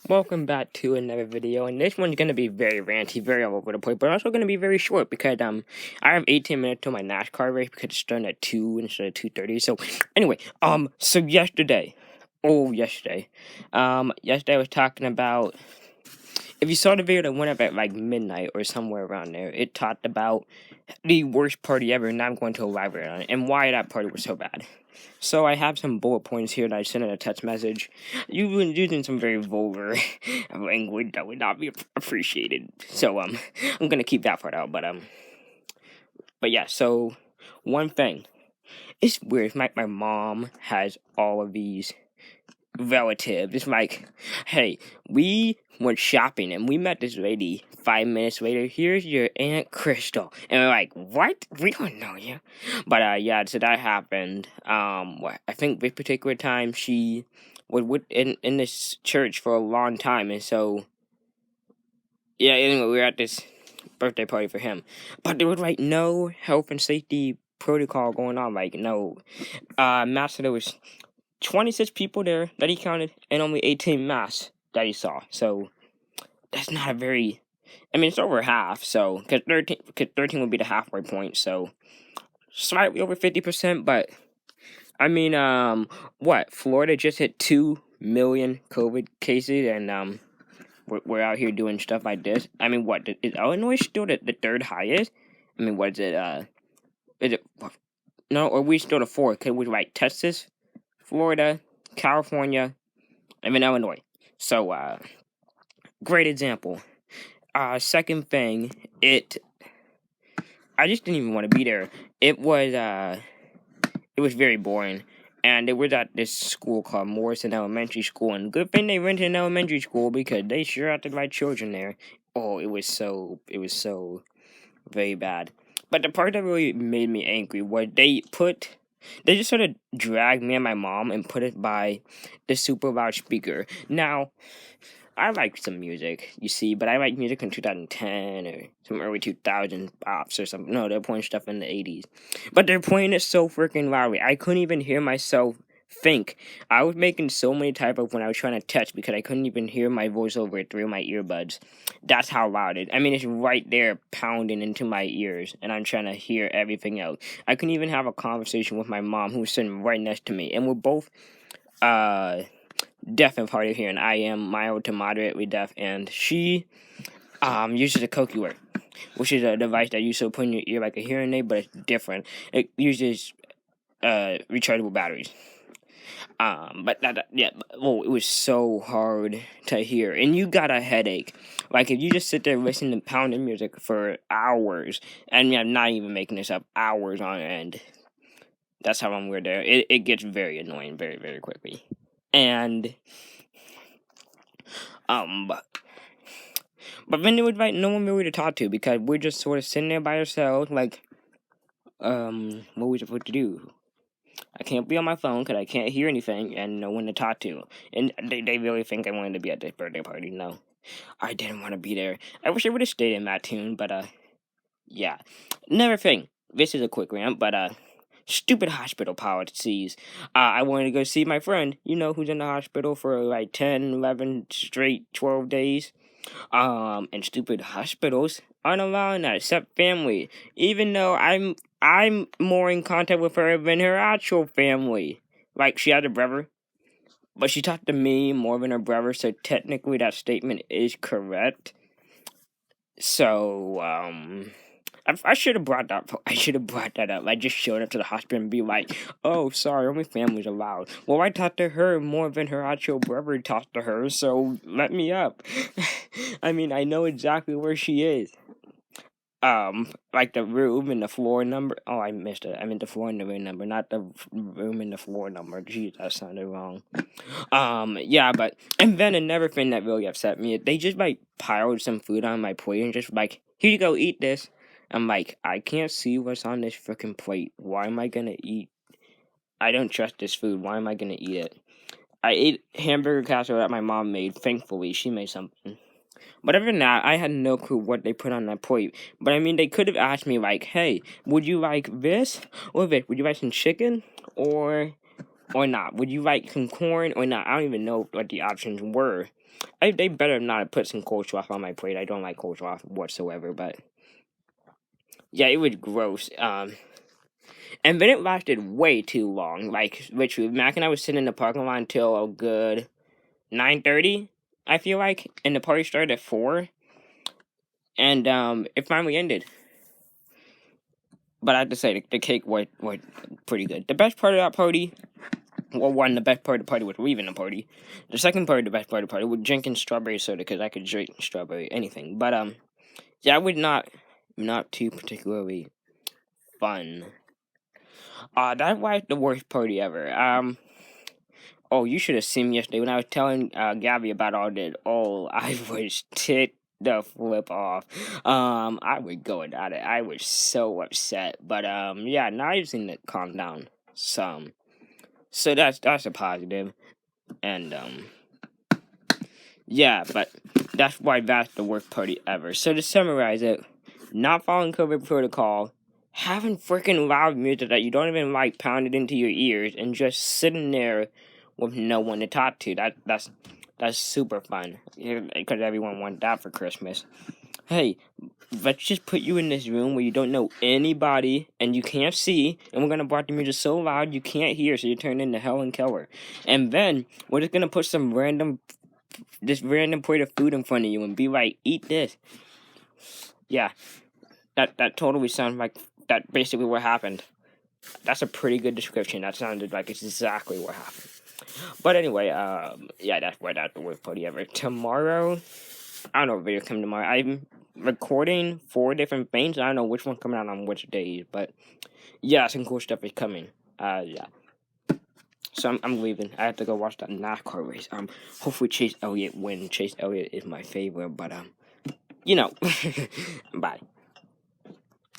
Welcome back to another video, and this one's gonna be very ranty, very all over the place, but also gonna be very short because I have 18 minutes to my NASCAR race because it's starting at 2 instead of 2:30. So anyway, so yesterday, yesterday I was talking about, if you saw the video that went up at like midnight or somewhere around there, it talked about the worst party ever, and I'm going to elaborate on it and why that party was so bad. So I have some bullet points here that I sent in a text message. You've been using some very vulgar language that would not be appreciated. So I'm gonna keep that part out. But yeah. So one thing, it's weird. My mom has all of these relatives. It's like, hey, we went shopping and we met this lady 5 minutes later. Here's your Aunt Crystal. And we're like, what? We don't know you. But yeah, so that happened. I think this particular time she was in this church for a long time, and so yeah, anyway, we were at this birthday party for him. But there was like no health and safety protocol going on, like no master. There was 26 people there that he counted, and only 18 masks that he saw. So that's not a very, I mean, it's over half. So because 13 would be the halfway point. So slightly over 50%. But I mean, what? Florida just hit 2 million COVID cases, and we're out here doing stuff like this. I mean, what is Illinois still the third highest? I mean, what is it? Is it no? Or are we still the fourth? Cause we like Texas, Florida, California, and then Illinois. So, great example. Second thing, I just didn't even want to be there. It was very boring. And it was at this school called Morrison Elementary School. And good thing they rented an elementary school because they sure had to like children there. Oh, it was so very bad. But the part that really made me angry was they just sort of dragged me and my mom and put it by the super loud speaker. Now, I like some music, you see, but I like music in 2010 or some early 2000s pops or something. No, they're playing stuff in the 80s. But they're playing it so freaking loudly. I couldn't even hear myself think. I was making so many typos when I was trying to text because I couldn't even hear my voice over it through my earbuds. That's how loud it is. I mean, it's right there pounding into my ears, and I'm trying to hear everything else. I couldn't even have a conversation with my mom, who was sitting right next to me, and we're both, deaf and hard of hearing. I am mild to moderately deaf, and she uses a Cochlear, which is a device that you so put in your ear like a hearing aid, but it's different. It uses rechargeable batteries. It was so hard to hear, and you got a headache. Like if you just sit there listening to pounding music for hours, and I'm not even making this up, hours on end. That's how long we're there. It gets very annoying very, very quickly. And but then it was like no one really to talk to because we're just sort of sitting there by ourselves, like, what are we supposed to do? I can't be on my phone because I can't hear anything and no one to talk to. And they really think I wanted to be at this birthday party. No, I didn't want to be there. I wish I would have stayed in Mattoon, but yeah. Another thing, this is a quick rant, but stupid hospital policies. I wanted to go see my friend, who's in the hospital for like 10, 11 straight 12 days. And stupid hospitals aren't allowing that except family. Even though I'm more in contact with her than her actual family. Like she had a brother, but she talked to me more than her brother, so technically that statement is correct. So, I should have brought that up. I just showed up to the hospital and be like, oh, sorry, only family's allowed. Well, I talked to her more than her actual brother talked to her, so let me up. I mean, I know exactly where she is. Like the room and the floor number. Oh, I missed it. I meant the floor and the room number, not the room and the floor number. Jeez, that sounded wrong. Yeah, and then another thing that really upset me, they just like piled some food on my plate and just like, here you go, eat this. I'm like, I can't see what's on this freaking plate. Why am I gonna eat? I don't trust this food. Why am I gonna eat it? I ate hamburger casserole that my mom made. Thankfully, she made something. But other than that, I had no clue what they put on that plate. But I mean, they could have asked me like, hey, would you like this or this? Would you like some chicken or not? Would you like some corn or not? I don't even know what the options were. They better not have put some coleslaw on my plate. I don't like coleslaw whatsoever, but yeah, it was gross. And then it lasted way too long. Like, literally, Mac and I was sitting in the parking lot until a good 9:30, I feel like, and the party started at 4, and it finally ended. But I have to say, the cake was pretty good. The best part of that party, well, one, the best part of the party was leaving the party. The second part of the best part of the party was drinking strawberry soda, because I could drink strawberry anything. But, yeah, I would not too particularly fun. That was the worst party ever. Oh, you should have seen me yesterday when I was telling Gabby about all this. Oh, I was ticked the flip off. I was going at it. I was so upset. But yeah, now I just need to calm down some. So that's a positive. And yeah, but that's why that's the worst party ever. So to summarize it, not following COVID protocol, having freaking loud music that you don't even like pounded into your ears, and just sitting there with no one to talk to. That's super fun, because everyone wants that for Christmas. Hey, let's just put you in this room where you don't know anybody and you can't see, and we're gonna block the music so loud you can't hear, so you turn into Helen Keller. And then we're just gonna put some random plate of food in front of you and be like, eat this. Yeah, that totally sounds like that. Basically, what happened. That's a pretty good description. That sounded like it's exactly what happened. But anyway, yeah, that's the worst party ever. Tomorrow, I don't know if video's coming tomorrow. I'm recording 4 different things. I don't know which one's coming out on which days, but yeah, some cool stuff is coming. Yeah. So I'm leaving. I have to go watch that NASCAR race. Hopefully Chase Elliott wins. Chase Elliott is my favorite, but you know, bye.